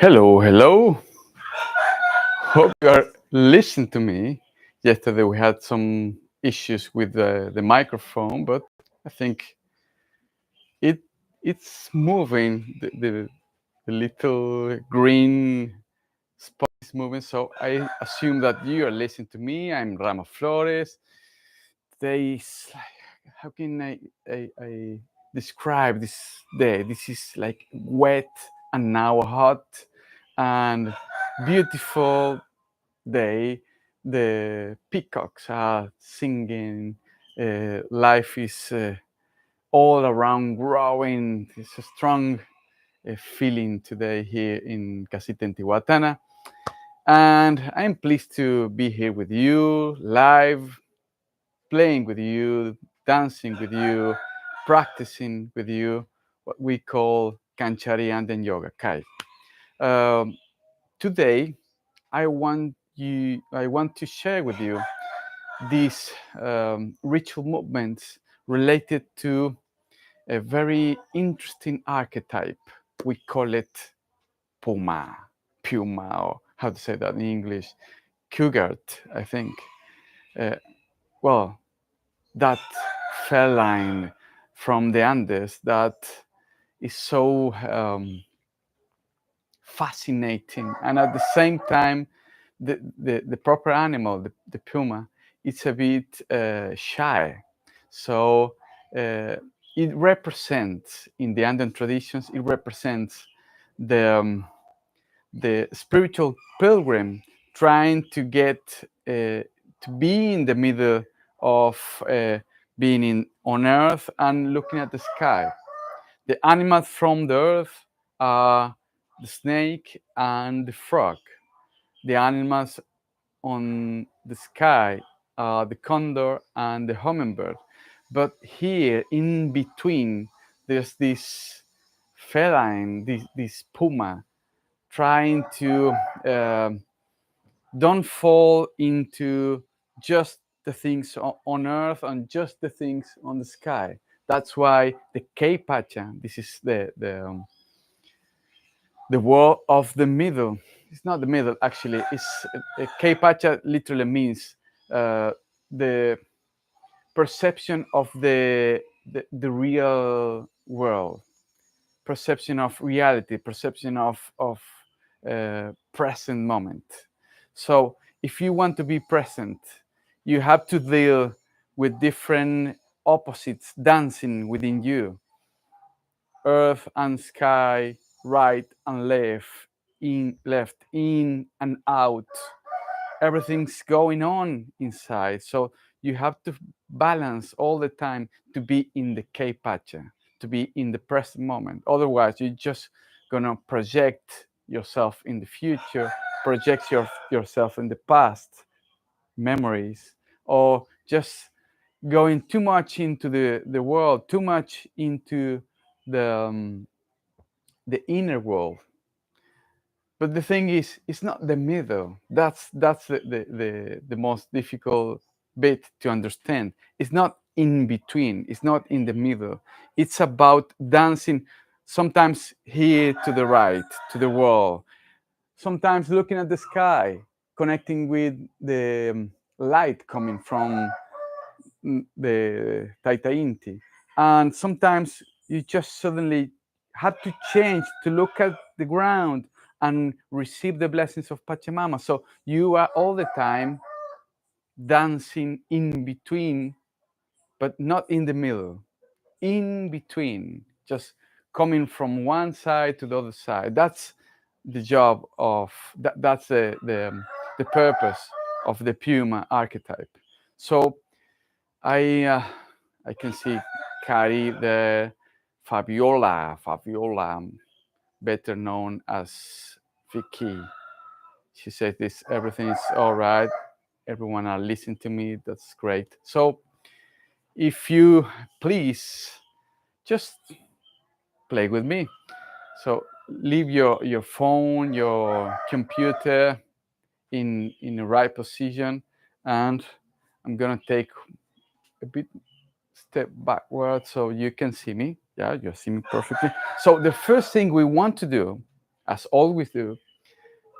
Hello, hello. Hope you are listening to me. Yesterday we had some issues with the microphone, but I think it it's moving. The little green spot is moving, so I assume that you are listening to me. I'm Rama Flores. Today is like, how can I describe this day? This is like wet and now hot and beautiful day. The peacocks are singing. Life is all around growing. It's a strong feeling today here in Casita in Tihuatana. And I'm pleased to be here with you, live, playing with you, dancing with you, practicing with you, what we call Kanchari and then Yoga Kai. Um, Today, I want to share with you these ritual movements related to a very interesting archetype. We call it Puma, Puma, or how to say that in English, Cougar, I think. Uh, well, that feline from the Andes that is so fascinating, and at the same time, the proper animal, the puma, it's a bit shy. So it represents, in the Andean traditions, it represents the spiritual pilgrim trying to get to be in the middle of being on earth and looking at the sky. The animals from the earth are the snake and the frog. The animals on the sky are the condor and the hummingbird. But here in between, there's this feline, this puma, trying to don't fall into just the things on earth and just the things on the sky. That's why the K-Pacha, this is the word of the middle. It's not the middle, actually. It's K-Pacha literally means the perception of the real world, perception of reality, perception of present moment. So if you want to be present, you have to deal with different opposites dancing within you: earth and sky, right and left, in and out. Everything's going on inside. So you have to balance all the time to be in the K-Pacha, to be in the present moment. Otherwise, you're just gonna project yourself in the future, project yourself in the past, memories, or just going too much into the world, too much into the the inner world. But the thing is, it's not the middle. That's the most difficult bit to understand. It's not in between. It's not in the middle. It's about dancing. Sometimes here to the right, to the wall. Sometimes looking at the sky, connecting with the light coming from the Taita Inti. And sometimes you just suddenly have to change to look at the ground and receive the blessings of Pachamama. So you are all the time dancing in between, but not in the middle, in between, just coming from one side to the other side. That's the job of that's the purpose of the Puma archetype. So I can see Cari the Fabiola, better known as Vicky. She said this, everything is all right. Everyone are listening to me. That's great. So if you please just play with me. So leave your phone, your computer in the right position, and I'm gonna take a bit step backward so you can see me. Yeah, you see me perfectly. So the first thing we want to do as always do,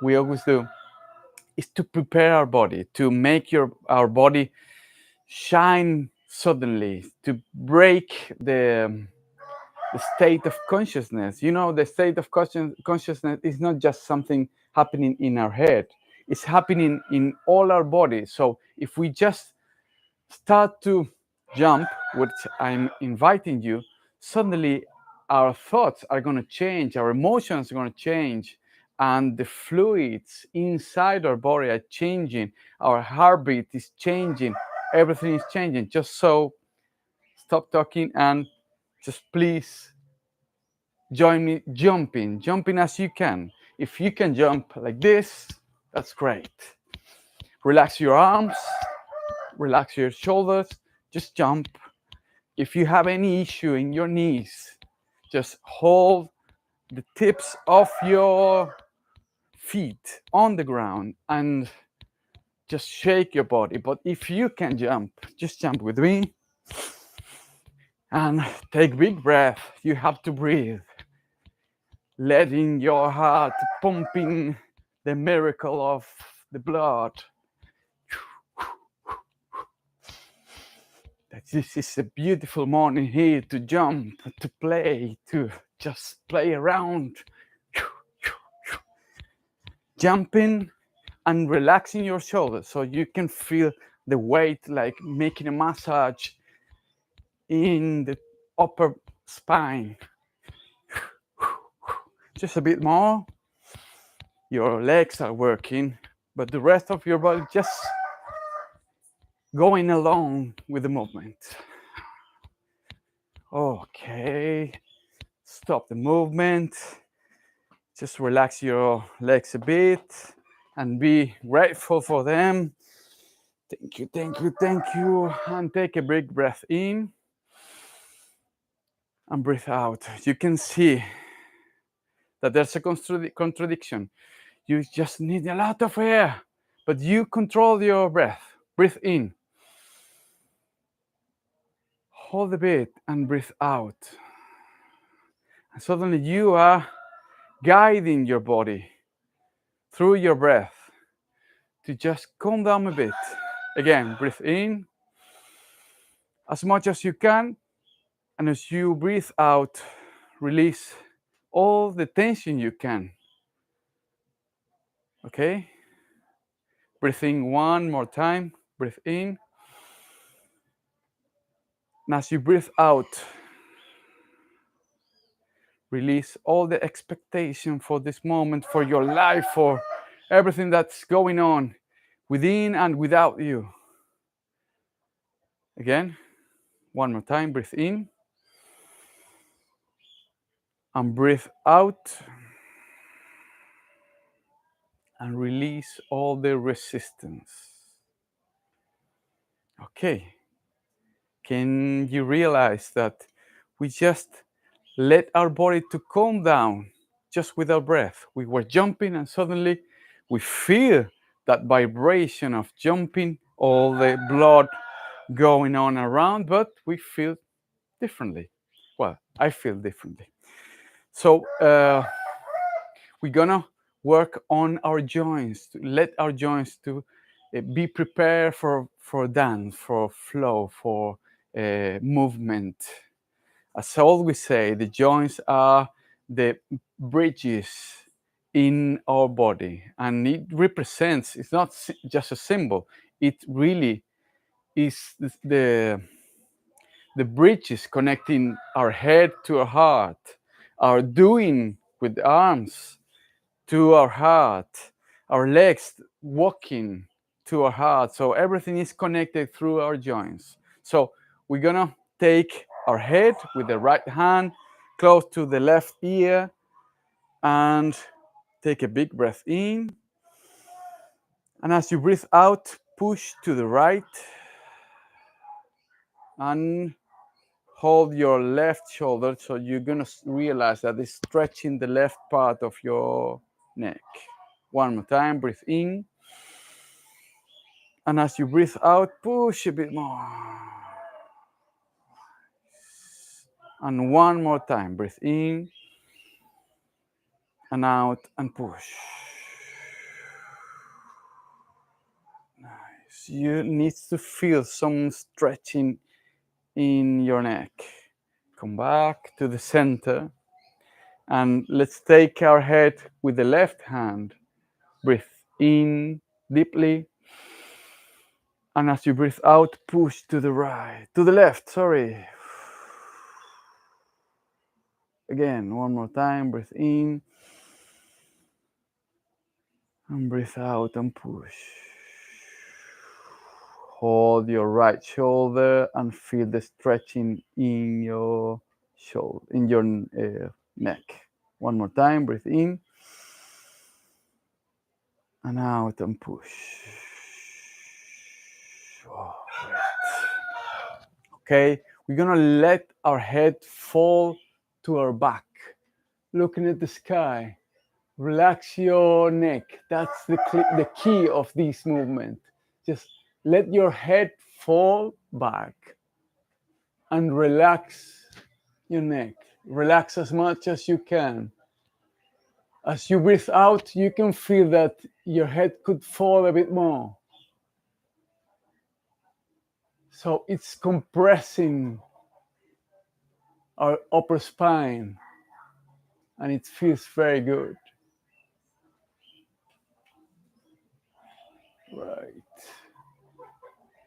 we always do, is to prepare our body, to make our body shine suddenly, to break the state of consciousness. You know, the state of consciousness is not just something happening in our head, it's happening in all our bodies. So if we just start to jump, which I'm inviting you, suddenly our thoughts are going to change, our emotions are going to change, and the fluids inside our body are changing, our heartbeat is changing, everything is changing. Just so stop talking and just please join me jumping as you can. If you can jump like this, that's great. Relax your arms, relax your shoulders, just jump. If you have any issue in your knees, just hold the tips of your feet on the ground and just shake your body. But if you can jump, just jump with me and take big breath. You have to breathe, letting your heart pumping the miracle of the blood. That this is a beautiful morning here to jump, to play, to just play around. Jumping and relaxing your shoulders so you can feel the weight like making a massage in the upper spine. Just a bit more. Your legs are working, but the rest of your body just going along with the movement. Okay, stop the movement. Just relax your legs a bit and be grateful for them. Thank you, thank you, thank you. And take a big breath in and breathe out. You can see that there's a contradiction. You just need a lot of air, but you control your breath. Breathe in. Hold a bit and breathe out. And suddenly you are guiding your body through your breath to just calm down a bit. Again, breathe in as much as you can, and as you breathe out, release all the tension you can. Okay? Breathe in one more time. Breathe in. And as you breathe out, release all the expectation for this moment, for your life, for everything that's going on within and without you. Again, one more time. Breathe in. And breathe out. And release all the resistance. Okay. Can you realize that we just let our body to calm down just with our breath? We were jumping and suddenly we feel that vibration of jumping, all the blood going on around, but we feel differently. Well, I feel differently. So we're gonna work on our joints, to let our joints to be prepared for dance, for flow, for movement. As I always say, the joints are the bridges in our body, and it represents, it's not just a symbol, it really is the bridges connecting our head to our heart, our doing with the arms to our heart, our legs walking to our heart. So everything is connected through our joints. So we're gonna take our head with the right hand close to the left ear and take a big breath in. And as you breathe out, push to the right and hold your left shoulder. So you're gonna realize that it's stretching the left part of your neck. One more time, breathe in. And as you breathe out, push a bit more. And one more time, breathe in. and out and push. Nice. You need to feel some stretching in your neck. Come back to the center. And let's take our head with the left hand. Breathe in deeply. And as you breathe out, push to the right, to the left, sorry. Again, one more time, breathe in. And breathe out and push. Hold your right shoulder and feel the stretching in your shoulder, in your neck. One more time, breathe in. And out and push. Oh, okay, we're gonna let our head fall to our back, looking at the sky. Relax your neck. That's the key of this movement. Just let your head fall back and relax your neck. Relax as much as you can. As you breathe out, you can feel that your head could fall a bit more. So it's compressing our upper spine, and it feels very good. Right.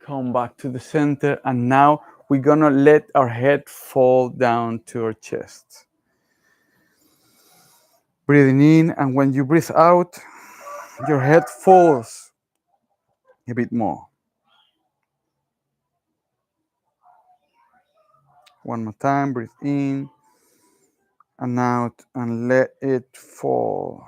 Come back to the center, and now we're gonna let our head fall down to our chest. Breathing in, and when you breathe out, your head falls a bit more. One more time, breathe in and out, and let it fall.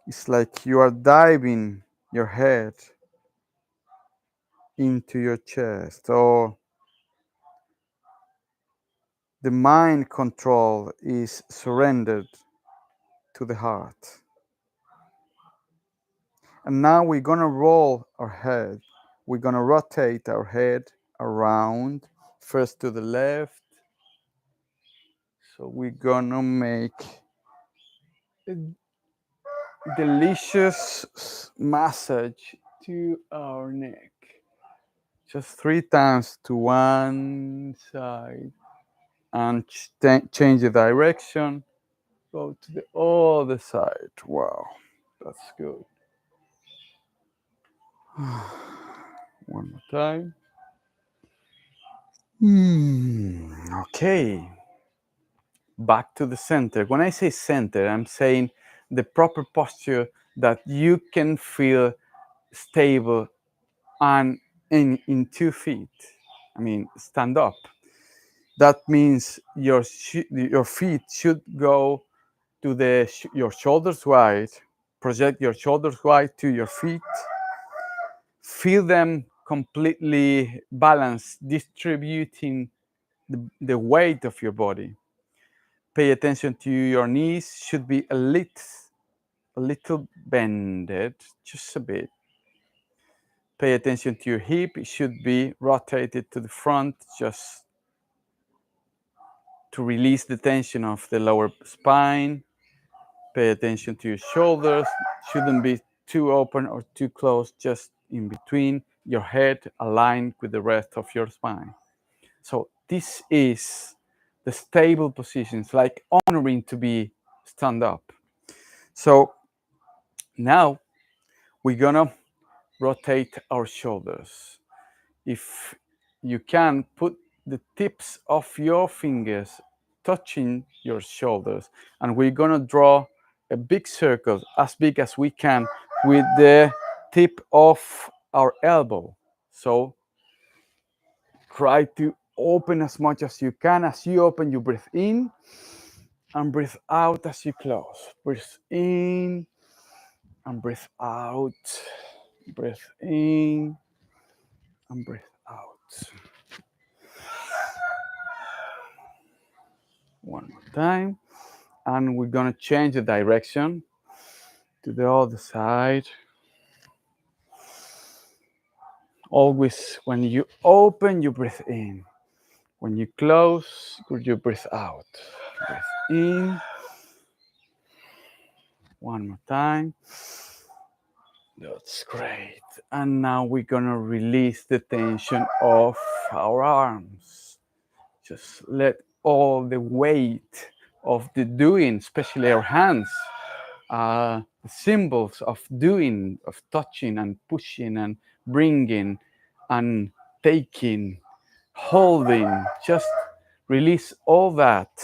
It's like you are diving your head into your chest, or the mind control is surrendered to the heart. And now we're gonna roll our head. We're gonna rotate our head around, first to the left. So we're gonna make a delicious massage to our neck. Just 3 times to one side, and change the direction. Go to the other side. Wow, that's good. One more time. Okay. Back to the center. When I say center, I'm saying the proper posture that you can feel stable and in 2 feet. I mean, stand up. That means your feet should go to your shoulders wide. Project your shoulders wide to your feet. Feel them completely balanced, distributing the weight of your body. Pay attention to your knees, should be a little bended, just a bit. Pay attention to your hip, it should be rotated to the front, just to release the tension of the lower spine. Pay attention to your shoulders, shouldn't be too open or too close, just in between. Your head aligned with the rest of your spine. So this is the stable positions, like honoring to be stand up. So now we're gonna rotate our shoulders. If you can, put the tips of your fingers touching your shoulders, and we're gonna draw a big circle, as big as we can, with the tip of our elbow. So try to open as much as you can. As you open, you breathe in, and breathe out as you close. Breathe in and breathe out. Breathe in and breathe out. One more time. And we're gonna change the direction to the other side. Always when you open, you breathe in. When you close, you breathe out. Breathe in. One more time. That's great. And now we're gonna release the tension of our arms. Just let all the weight of the doing, especially our hands, the symbols of doing, of touching and pushing and bringing and taking, holding, just release all that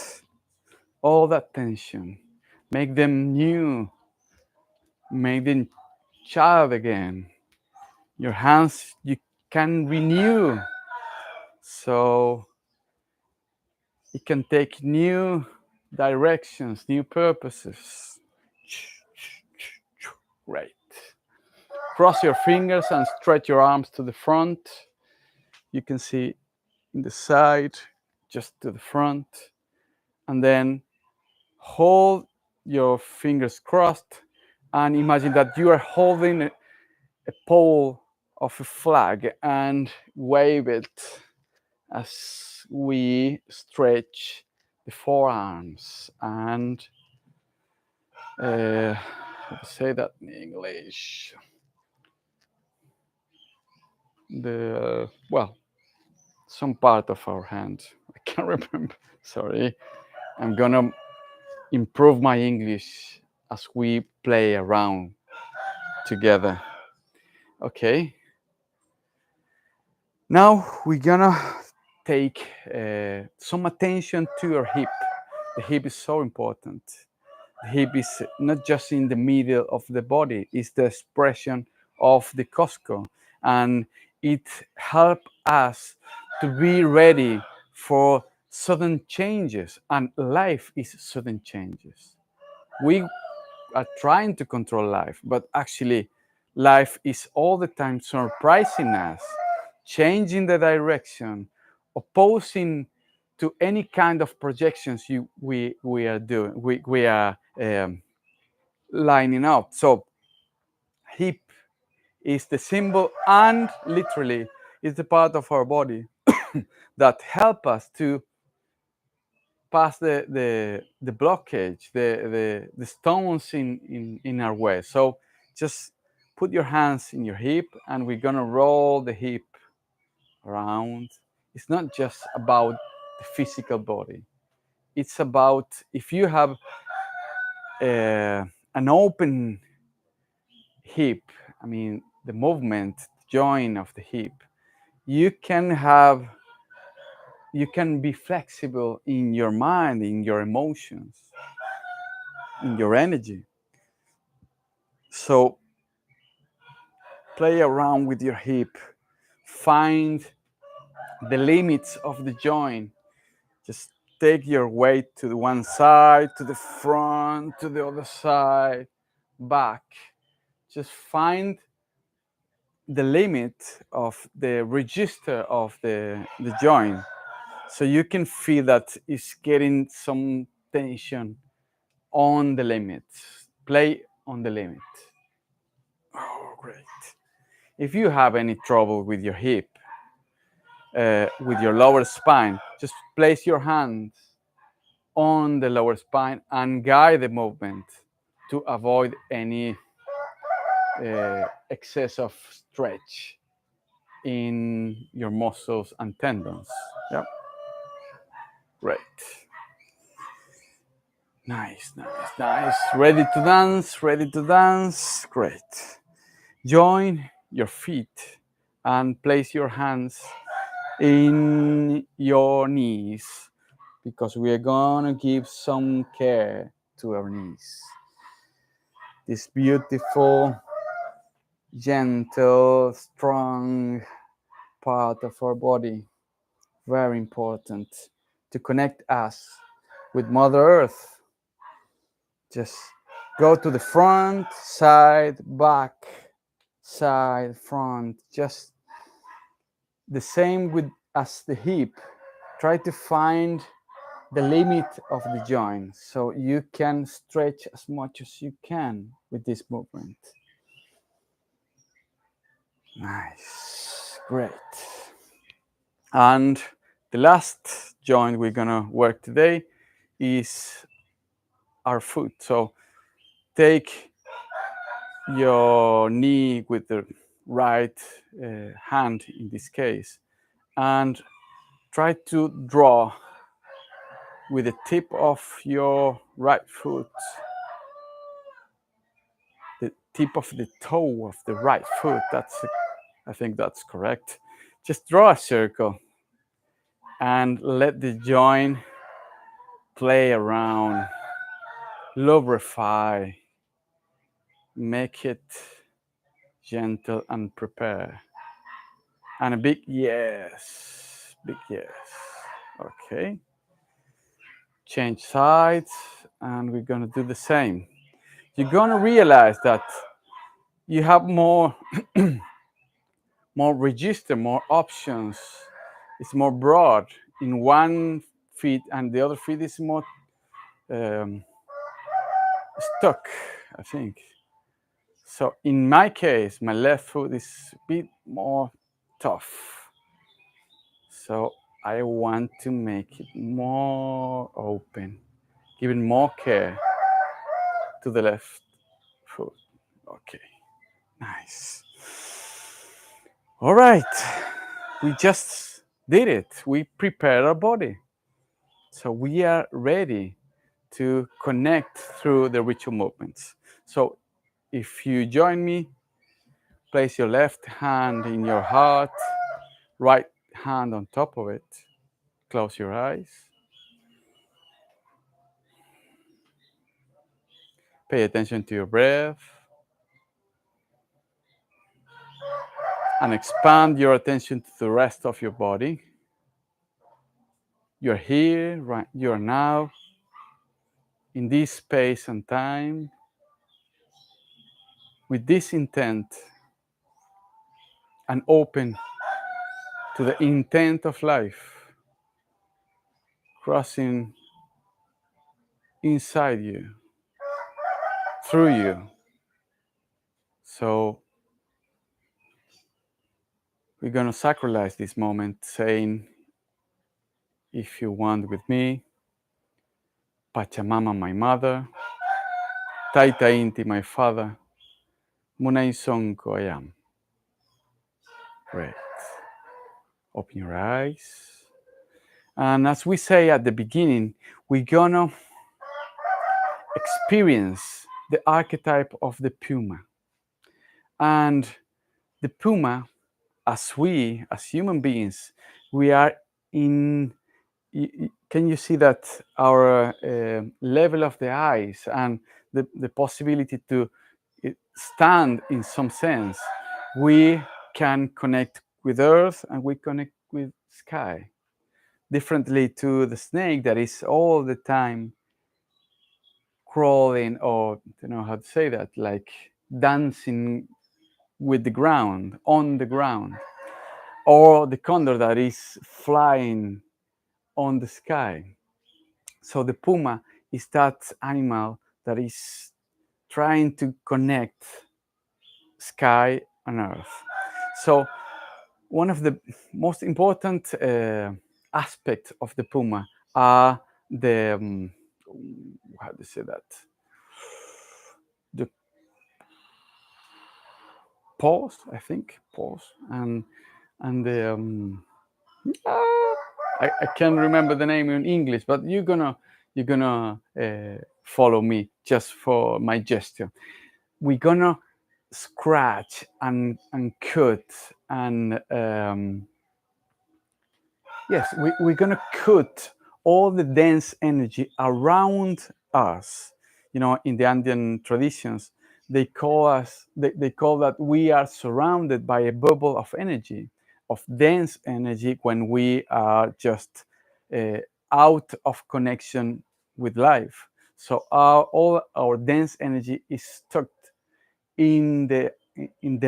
tension. Make them new, make them child again. Your hands, you can renew. So it can take new directions, new purposes. Great. Cross your fingers and stretch your arms to the front. You can see in the side, just to the front. And then hold your fingers crossed and imagine that you are holding a pole of a flag and wave it as we stretch the forearms and how to say that in English? Some part of our hand. I can't remember. Sorry. I'm gonna improve my English as we play around together. Okay. Now we're gonna take some attention to your hip. The hip is so important. The hip is not just in the middle of the body, it's the expression of the Costco. And it helps us to be ready for sudden changes. And life is sudden changes. We are trying to control life, but actually, life is all the time surprising us, changing the direction, opposing to any kind of projections we are doing, we are lining up. So, hip is the symbol and literally is the part of our body that help us to pass the blockage, the stones in our way. So just put your hands in your hip and we're gonna roll the hip around. It's not just about the physical body. It's about if you have an open hip, I mean the movement, joint of the hip, you can be flexible in your mind, in your emotions, in your energy. So play around with your hip, find the limits of the joint. Just take your weight to the one side, to the front, to the other side, back. Just find the limit of the register of the joint. So you can feel that it's getting some tension on the limit. Play on the limit. Oh, great. If you have any trouble with your hip, with your lower spine, just place your hands on the lower spine and guide the movement to avoid any excess of stretch in your muscles and tendons. Yep. Great. Nice, nice, nice. Ready to dance, ready to dance. Great. Join your feet and place your hands in your knees because we are gonna give some care to our knees. This beautiful, gentle, strong part of our body, very important to connect us with Mother Earth. Just go to the front, side, back, side, front, just the same with as the hip. Try to find the limit of the joint so you can stretch as much as you can with this movement. Nice. Great. And the last joint we're gonna work today is our foot. So take your knee with the right hand in this case and try to draw with the tip of your right foot, the tip of the toe of the right foot. I think that's correct. Just draw a circle and let the joint play around, lubrify, make it gentle and prepare. And a big yes, big yes. Okay. Change sides, and we're gonna do the same. You're gonna realize that you have more more register, more options. It's more broad in one feet, and the other feet is more um, stuck, I think. So in my case, my left foot is a bit more tough. So I want to make it more open, giving more care to the left foot. Okay, nice. All right, we just did it. We prepared our body. So we are ready to connect through the ritual movements. So if you join me, place your left hand in your heart, right hand on top of it. Close your eyes. Pay attention to your breath. And expand your attention to the rest of your body. You're here, right? You're now in this space and time with this intent and open to the intent of life crossing inside you, through you. So we're going to sacralize this moment saying, if you want with me, Pachamama, my mother, Taita Inti, my father, Munay Sonko, I am. Great. Open your eyes. And as we say at the beginning, we're going to experience the archetype of the Puma. And the Puma, as human beings, we are in. Can you see that our level of the eyes and the possibility to stand in some sense, we can connect with earth and we connect with sky. Differently to the snake that is all the time crawling, or I don't know how to say that, like dancing with the ground, on the ground, or the condor that is flying on the sky. So the puma is that animal that is trying to connect sky and earth. So one of the most important aspects of the puma are the how do you say that? The paws, I think, paws, and the I can't remember the name in English, but you're gonna follow me just for my gesture. We're gonna scratch and cut and yes, we're gonna cut all the dense energy around us. You know, in the Andean traditions, they call that we are surrounded by a bubble of energy, of dense energy, when we are just out of connection with life. So all our dense energy is stuck in a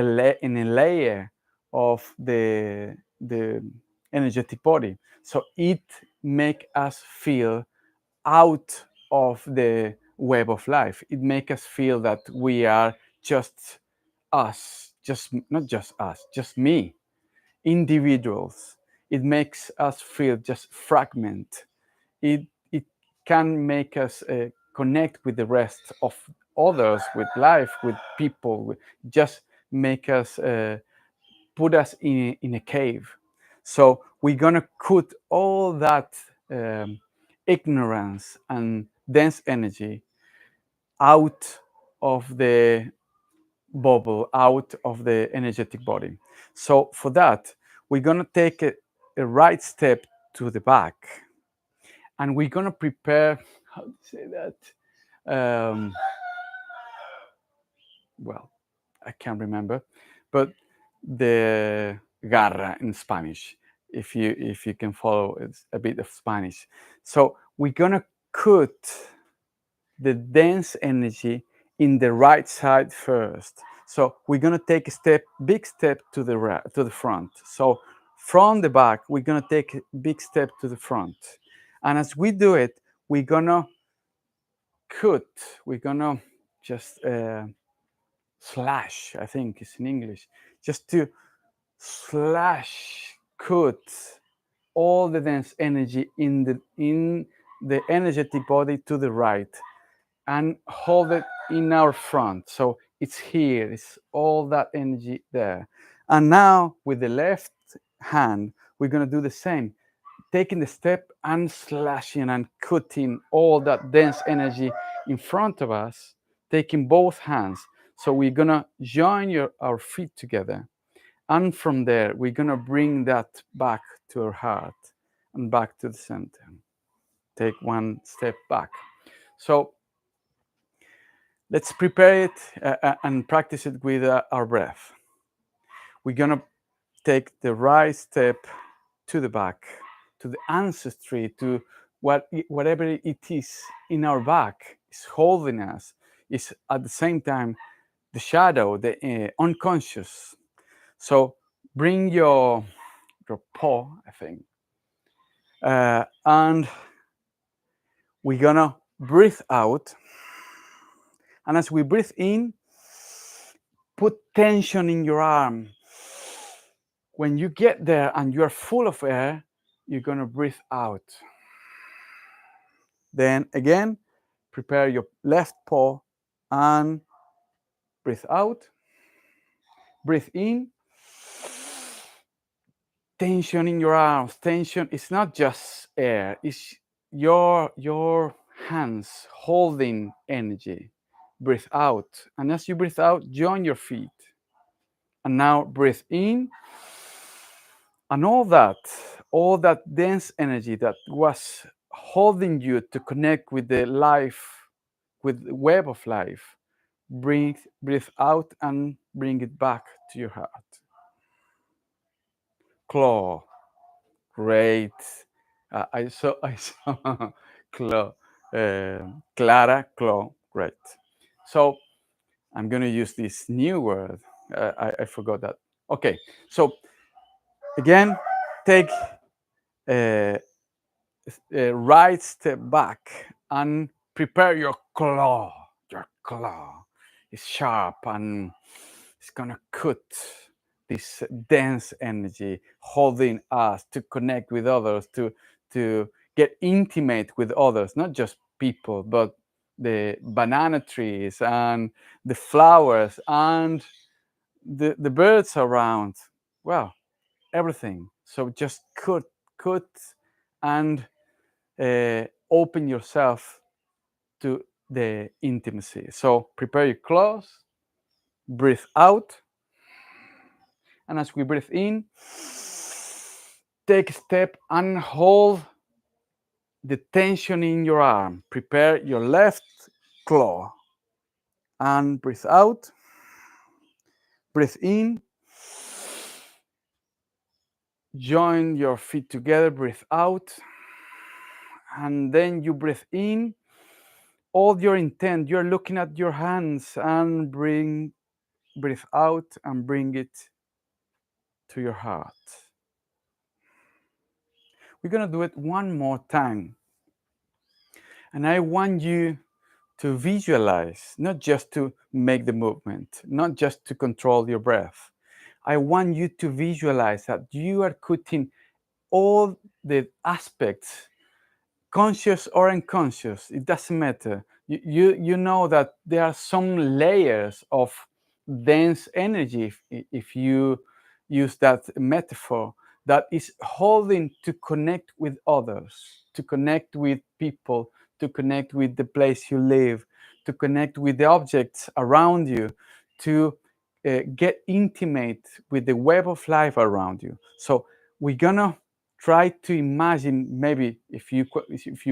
layer of the energetic body. So it make us feel out of the web of life. It make us feel that we are just us, just not just us, just me individuals. It makes us feel just fragment. It can make us connect with the rest of others, with life, with people, just make us put us in a cave. So we're gonna cut all that ignorance and dense energy out of the bubble, out of the energetic body. So for that, we're gonna take a right step to the back, and we're gonna prepare. How to say that? Well, I can't remember, but the garra in Spanish. If you can follow, it's a bit of Spanish. So we're gonna cut the dense energy in the right side first. So we're gonna take a big step to the front. So from the back, we're gonna take a big step to the front. And as we do it, we're gonna cut. We're gonna just slash. I think it's in English. Just to slash, cut all the dense energy in the energetic body to the right, and hold it in our front. So it's here, it's all that energy there. And now with the left hand, we're gonna do the same, taking the step and slashing and cutting all that dense energy in front of us, taking both hands. So we're gonna join our feet together. And from there, we're gonna bring that back to our heart and back to the center. Take one step back. So let's prepare it and practice it with our breath. We're gonna take the right step to the back, to the ancestry, to whatever it is in our back is holding us, is at the same time the shadow, the unconscious. So bring your paw, I think, and we're gonna breathe out. And as we breathe in, put tension in your arm. When you get there and you're full of air, you're gonna breathe out. Then again, prepare your left paw and breathe out. Breathe in. Tension in your arms. Tension is not just air, it's your hands holding energy. Breathe out. And as you breathe out, join your feet. And now breathe in. And all that dense energy that was holding you to connect with the life, with the web of life, breathe out and bring it back to your heart. Claw, great. I saw claw, Clara, claw, great. So I'm going to use this new word. I forgot that. Okay, so again, take a right step back and prepare your claw. Your claw is sharp and it's gonna cut this dense energy, holding us to connect with others, to get intimate with others, not just people, but the banana trees and the flowers and the birds around. Well, everything. So just cut, and open yourself to the intimacy. So prepare your claws, breathe out, and as we breathe in, take a step and hold the tension in your arm. Prepare your left claw and breathe out. Breathe in. Join your feet together, breathe out. And then you breathe in. All your intent, you're looking at your hands and breathe out and bring it to your heart. We're going to do it one more time. And I want you to visualize, not just to make the movement, not just to control your breath. I want you to visualize that you are cutting all the aspects, conscious or unconscious, it doesn't matter. You know that there are some layers of dense energy, if you use that metaphor, that is holding to connect with others, to connect with people, to connect with the place you live, to connect with the objects around you, to get intimate with the web of life around you. So we're gonna try to imagine, maybe if you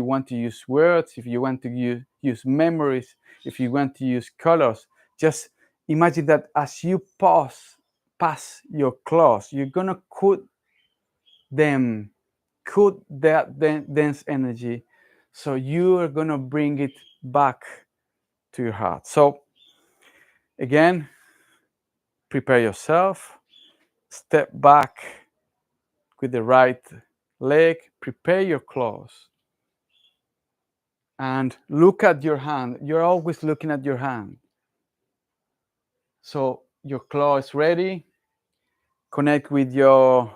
want to use words, if you want to use memories, if you want to use colors, just imagine that as you pass your claws, you're gonna cut that dense energy, so you are gonna bring it back to your heart. So again, prepare yourself, step back with the right leg, prepare your claws, and look at your hand. You're always looking at your hand. So your claw is ready. Connect with your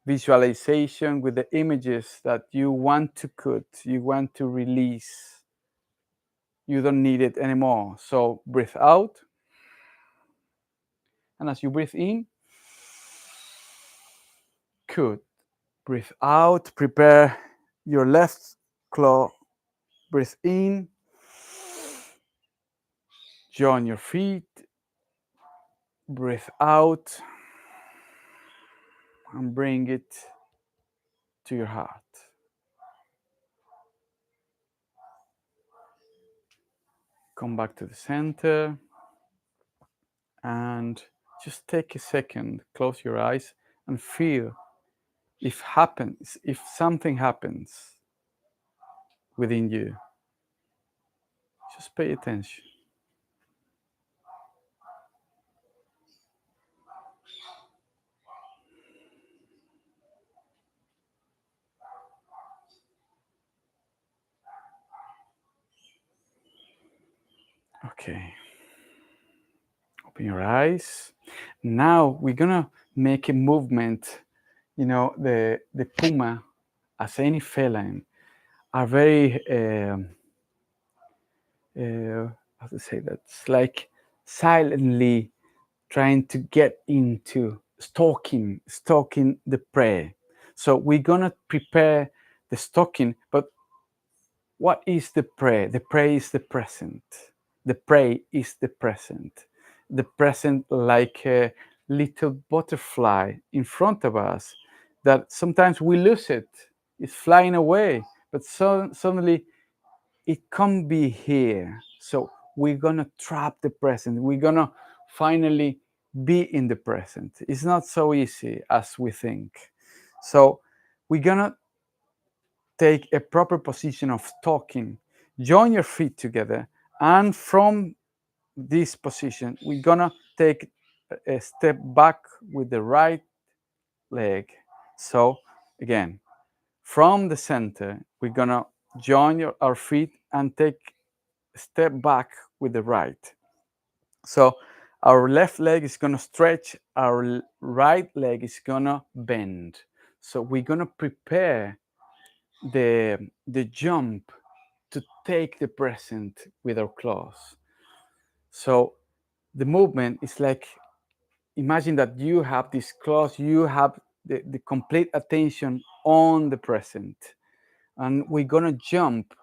visualization, with the images that you want to cut, you want to release. You don't need it anymore. So breathe out. And as you breathe in, cut. Breathe out. Prepare your left claw. Breathe in. Join your feet. Breathe out. And bring it to your heart. Come back to the center and just take a second, close your eyes and feel if something happens within you. Just pay attention. Okay. Open your eyes. Now we're gonna make a movement. You know, the puma, as any feline, are very how to say that? It's like silently trying to get into stalking the prey. So we're gonna prepare the stalking, but what is the prey? The prey is the present. The prey is the present. The present, like a little butterfly in front of us, that sometimes we lose it. It's flying away, but suddenly it can't be here. So we're gonna trap the present. We're gonna finally be in the present. It's not so easy as we think. So we're gonna take a proper position of talking. Join your feet together, and from this position, we're gonna take a step back with the right leg. So again, from the center, we're gonna join our feet and take a step back with the right. So our left leg is gonna stretch, our right leg is gonna bend. So we're gonna prepare the jump to take the present with our claws. So the movement is like, imagine that you have these claws, you have the complete attention on the present, and we're gonna jump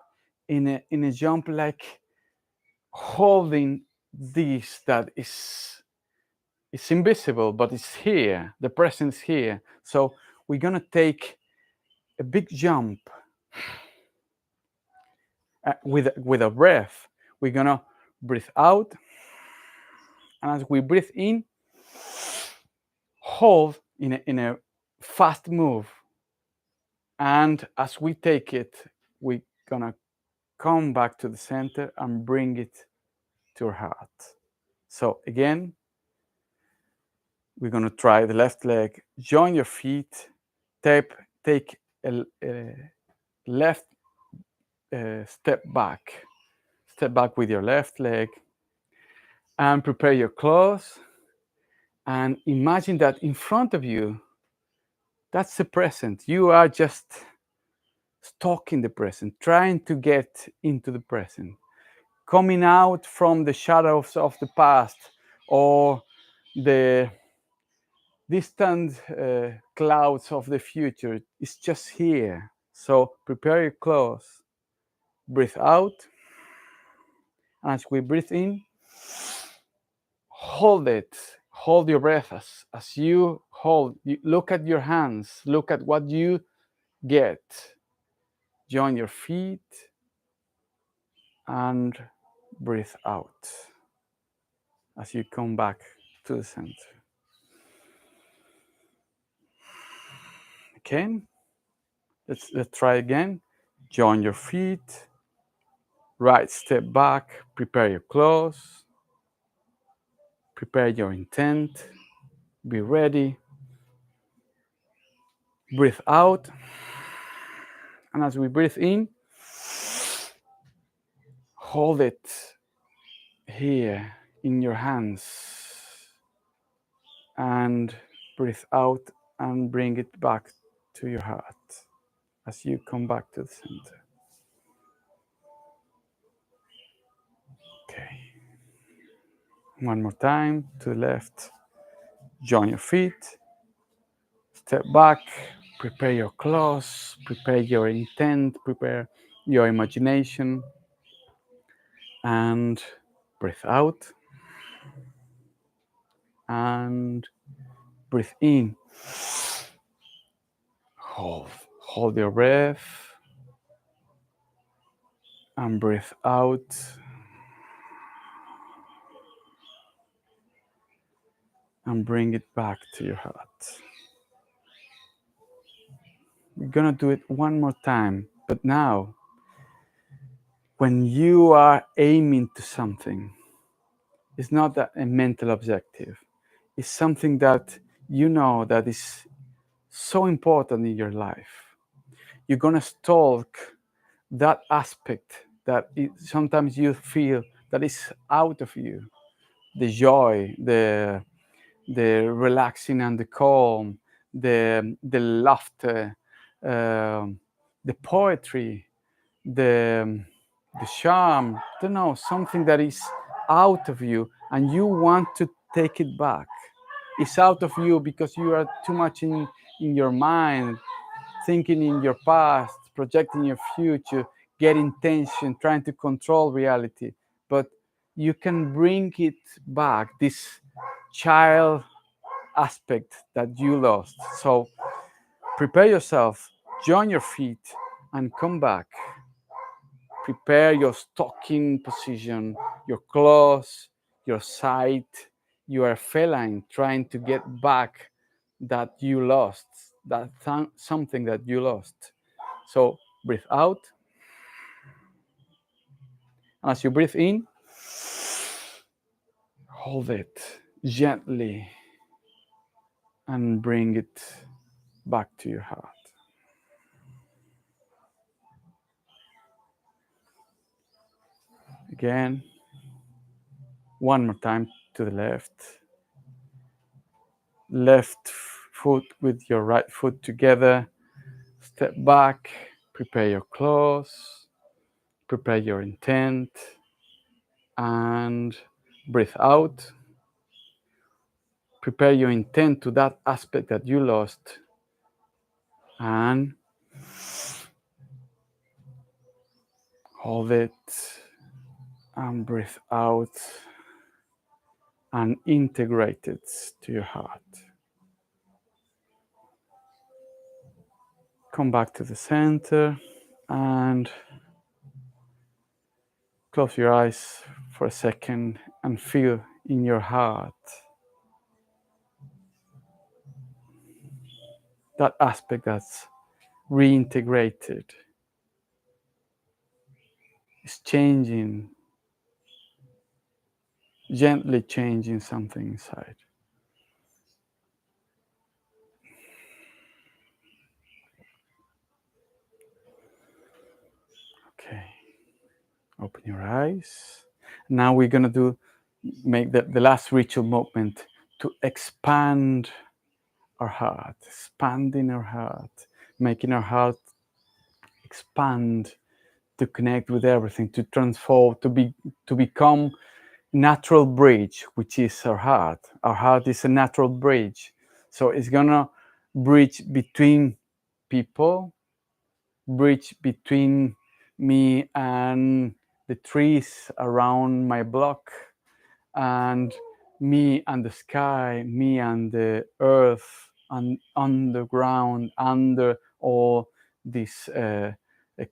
in a jump like holding this that is it's invisible, but it's here. The present is here. So we're gonna take a big jump with a breath. We're gonna breathe out, and as we breathe in, hold in a fast move. And as we take it, we're gonna come back to the center and bring it to our heart. So again, we're gonna try the left leg. Join your feet. Take a left step back. Step back with your left leg, and prepare your claws. And imagine that in front of you, that's the present. You are just stuck in the present, trying to get into the present, coming out from the shadows of the past or the distant clouds of the future. It's just here. So prepare your clothes, breathe out. As we breathe in, hold it. Hold your breath as you hold. You look at your hands. Look at what you get. Join your feet and breathe out as you come back to the center. Okay, let's try again. Join your feet, right step back, prepare your clothes, prepare your intent, be ready. Breathe out, and as we breathe in, hold it here in your hands and breathe out and bring it back to your heart as you come back to the center. Okay. One more time to the left. Join your feet. Step back. Prepare your clothes. Prepare your intent. Prepare your imagination. And breathe out. And breathe in. Hold your breath. And breathe out. And bring it back to your heart. We're gonna do it one more time, but now, when you are aiming to something, it's not a mental objective. It's something that you know that is so important in your life. You're gonna stalk that aspect that sometimes you feel that is out of you. The joy, the relaxing and the calm, the laughter, the poetry, the charm. I don't know, something that is out of you and you want to take it back. It's out of you because you are too much in your mind, thinking in your past, projecting your future, getting tension, trying to control reality. But you can bring it back, this child aspect that you lost. So prepare yourself, join your feet, and come back. Prepare your stocking position, your claws, your sight. You are feline trying to get back that you lost, that something that you lost. So breathe out. As you breathe in, hold it gently and bring it back to your heart. Again, one more time to the left. Left foot with your right foot together. Step back, prepare your claws, prepare your intent, and breathe out. Prepare your intent to that aspect that you lost, and hold it, and breathe out, and integrate it to your heart. Come back to the center, and close your eyes for a second and feel in your heart that aspect that's reintegrated. It's changing, gently changing something inside. Okay, open your eyes. Now we're gonna make the last ritual movement to expand our heart, expanding our heart, making our heart expand, to connect with everything, to transform, to become natural bridge, which is our heart. Our heart is a natural bridge, so it's gonna bridge between people, bridge between me and the trees around my block, and me and the sky, me and the earth, and underground, under all this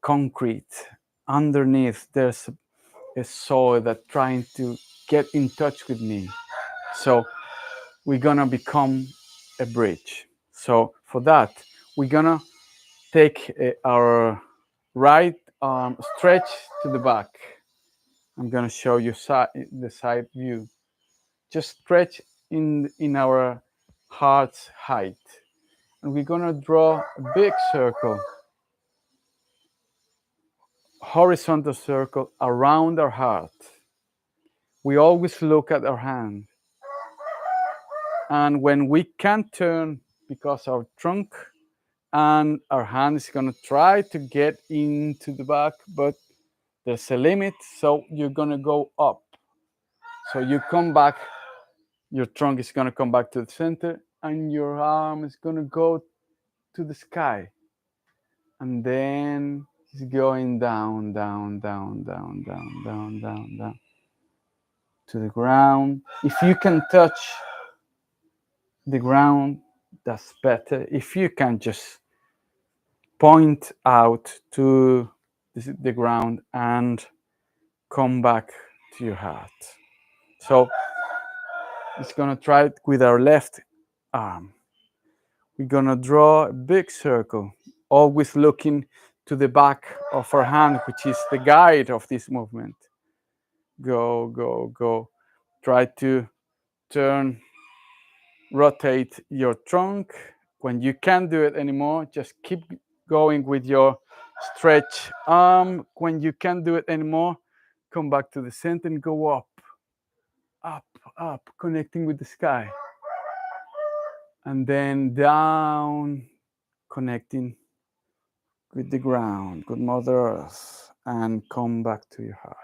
concrete. Underneath, there's a soul that trying to get in touch with me. So we're gonna become a bridge. So for that, we're gonna take our right arm, stretch to the back. I'm gonna show you the side view. Just stretch in our heart's height, and we're gonna draw a big circle, horizontal circle around our heart. We always look at our hand, and when we can't turn because our trunk and our hand is gonna try to get into the back, but there's a limit, so you're gonna go up. So you come back, your trunk is gonna come back to the center, and your arm is gonna go to the sky. And then it's going down, down, down, down, down, down, down, down to the ground. If you can touch the ground, that's better. If you can just point out to the ground and come back to your heart. So it's gonna try it with our left arm. We're gonna draw a big circle, always looking to the back of our hand, which is the guide of this movement. Go, go, go. Try to turn, rotate your trunk. When you can't do it anymore, just keep going with your stretch arm. When you can't do it anymore, come back to the center and go up, up, up, connecting with the sky. And then down, connecting with the ground, with Mother Earth, and come back to your heart.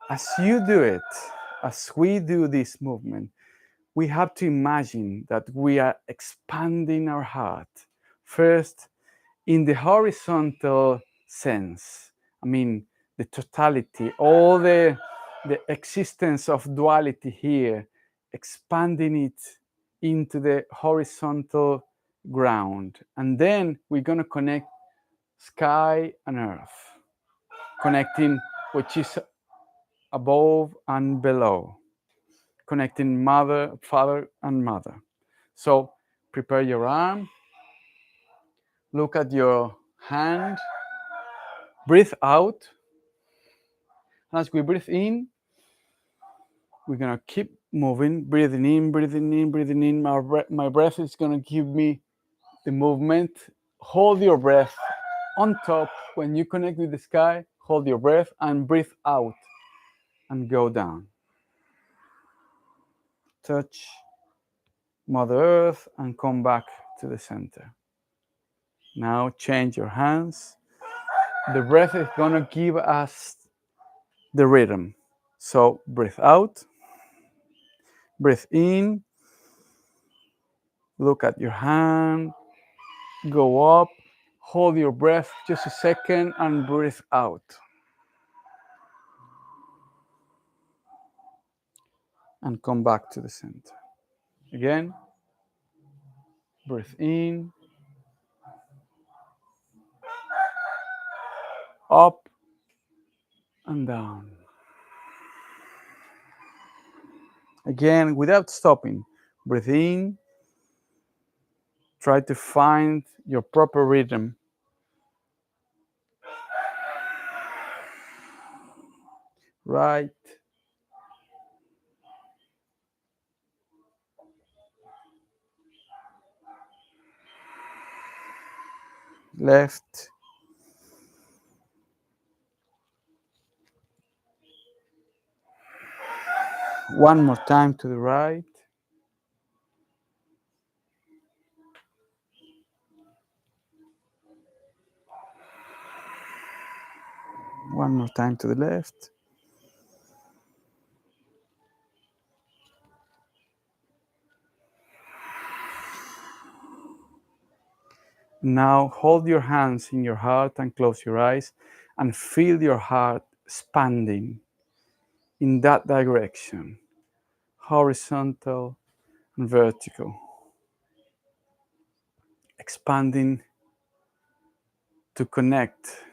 As you do it, as we do this movement, we have to imagine that we are expanding our heart. First, in the horizontal sense, I mean, the totality, all the existence of duality here, expanding it into the horizontal ground. And then we're going to connect sky and earth, connecting which is above and below, connecting mother, father, and mother. So prepare your arm, look at your hand, breathe out. As we breathe in, we're gonna keep moving, breathing in, breathing in, breathing in. My breath is gonna give me the movement. Hold your breath on top. When you connect with the sky, hold your breath and breathe out and go down. Touch Mother Earth and come back to the center. Now change your hands. The breath is gonna give us the rhythm. So breathe out, breathe in, look at your hand, go up, hold your breath just a second and breathe out. And come back to the center. Again, breathe in, up and down. Again, without stopping, breathe in, try to find your proper rhythm. Right, left, one more time to the right, One more time to the left. Now hold your hands in your heart and close your eyes and feel your heart expanding in that direction, horizontal and vertical, expanding to connect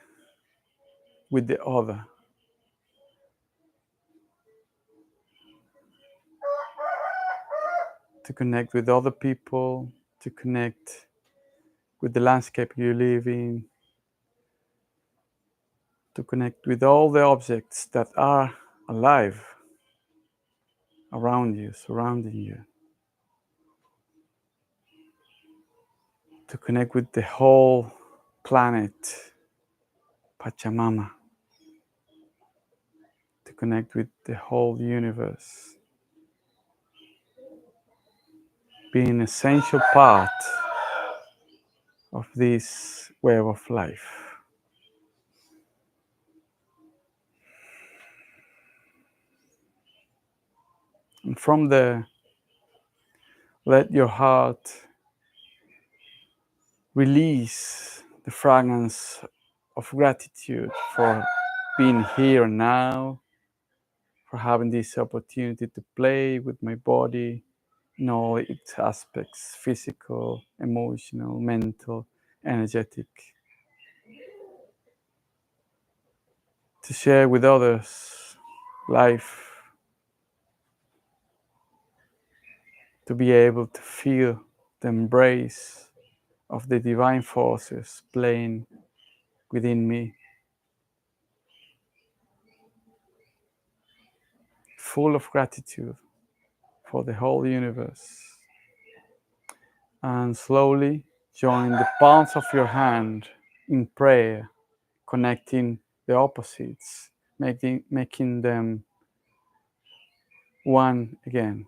with the other. To connect with other people, to connect with the landscape you live in, to connect with all the objects that are alive around you, surrounding you, to connect with the whole planet, Pachamama, to connect with the whole universe, being an essential part of this web of life. And from there, let your heart release the fragrance of gratitude for being here now, for having this opportunity to play with my body in all its aspects, physical, emotional, mental, energetic, to share with others life, to be able to feel the embrace of the divine forces playing within me, full of gratitude for the whole universe. And slowly join the palms of your hand in prayer, connecting the opposites, making them one again.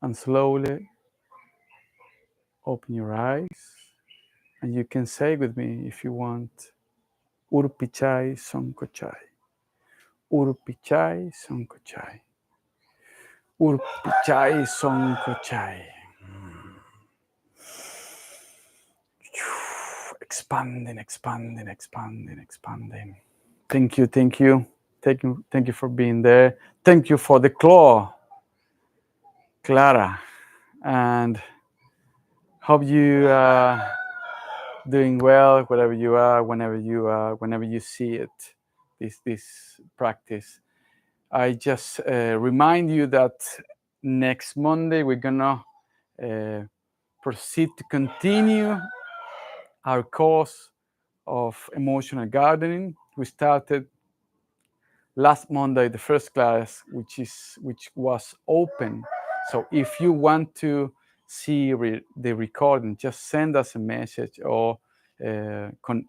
And slowly open your eyes, and you can say with me if you want, Urpichai Sonkochai. Urpichai Sonkochai. Urpichai Sonkochai. Expanding, expanding, expanding, expanding. Thank you, thank you. Thank you for being there. Thank you for the claw, Clara. And hope you are doing well wherever you are, whenever you see it, this practice. I just remind you that next Monday we're gonna proceed to continue our course of emotional gardening. We started last Monday the first class, which was open. So if you want to see the recording, just send us a message or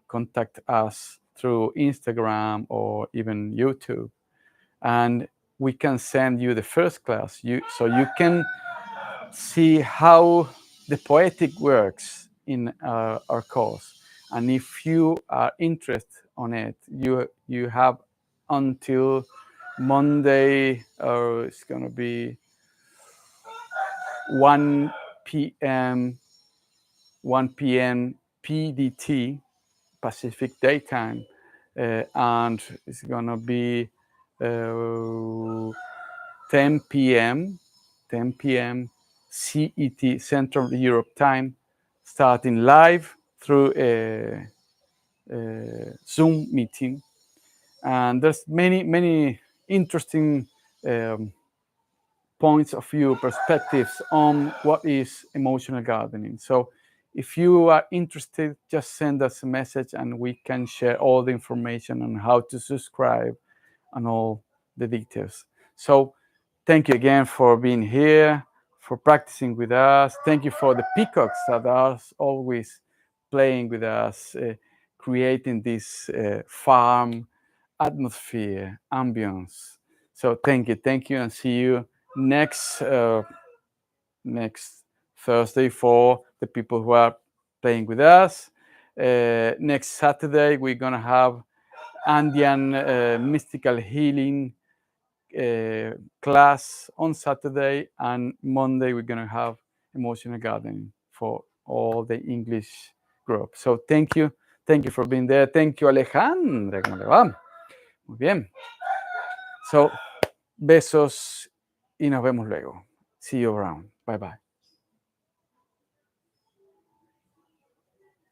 contact us through Instagram or even YouTube, and we can send you the first class. So you can see how the poetic works in our course. And if you are interested on it, you have until Monday, or it's going to be 1 p.m. PDT, Pacific Daytime, and it's going to be 10 p.m. CET, Central Europe time, starting live through a Zoom meeting. And there's many interesting points of view, perspectives on what is emotional gardening. So if you are interested, just send us a message and we can share all the information on how to subscribe and all the details. So thank you again for being here, for practicing with us. Thank you for the peacocks that are always playing with us, creating this farm atmosphere, ambience. So thank you, and see you next Thursday for the people who are playing with us. Next Saturday we're gonna have Andean mystical healing class on Saturday, and Monday we're going to have emotional gardening for all the English group. So thank you for being there. Thank you, Alejandra. ¿Cómo le va? Muy bien. So, besos y nos vemos luego. See you around. Bye bye.